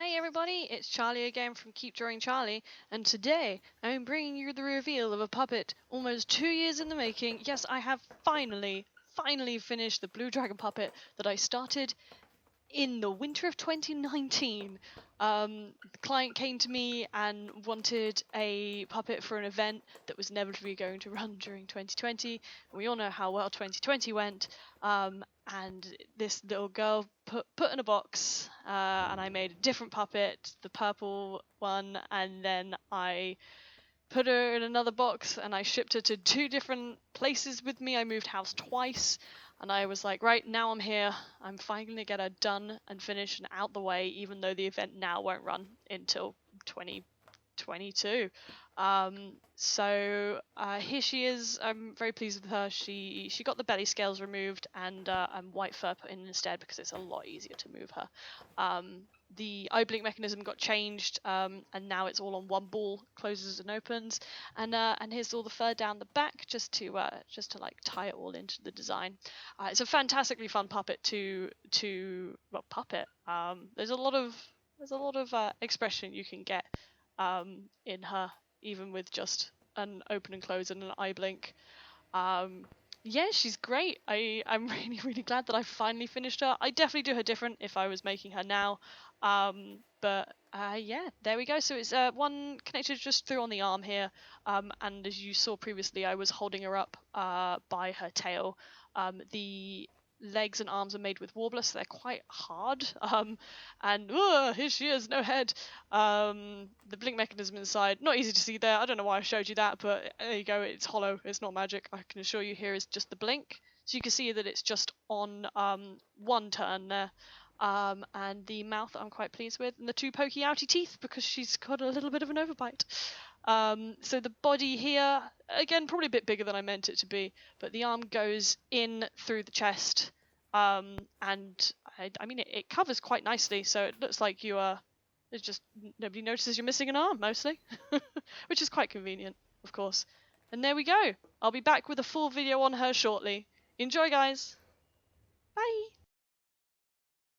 Hey everybody, it's Charlie again from Keep Drawing Charlie, and today I'm bringing you the reveal of a puppet almost 2 years in the making. Yes, I have finally finished the Blue Dragon puppet that I started in the winter of 2019. The client came to me and wanted a puppet for an event that was inevitably going to run during 2020. We all know how well 2020 went. And this little girl put in a box, and I made a different puppet, the purple one, and then I put her in another box and I shipped her to 2 different places with me. I moved house twice, and I was like, right, now I'm here. I'm finally gonna get her done and finished and out the way, even though the event now won't run until 2022. Here she is. I'm very pleased with her. She got the belly scales removed and white fur put in instead because it's a lot easier to move her. The eye blink mechanism got changed, and now it's all on one ball, closes and opens. And here's all the fur down the back, just to like tie it all into the design. It's a fantastically fun puppet puppet. There's a lot of expression you can get in her, even with just an open and close and an eye blink. Yeah, she's great. I'm really glad that I finally finished her. I definitely do her different if I was making her now. Yeah, there we go. So it's one connected just through on the arm here. And as you saw previously, I was holding her up by her tail. The legs and arms are made with warbler, so they're quite hard. And here she is, no head. The blink mechanism inside, not easy to see there. I don't know why I showed you that, but there you go. It's hollow. It's not magic. I can assure you here is just the blink. So you can see that it's just on one turn there. And the mouth I'm quite pleased with, and the 2 pokey outy teeth because she's got a little bit of an overbite. So the body here, again, probably a bit bigger than I meant it to be, but the arm goes in through the chest, and I mean it covers quite nicely, so it looks like you are. It's just nobody notices you're missing an arm mostly, which is quite convenient, of course. And there we go. I'll be back with a full video on her shortly. Enjoy, guys. Bye.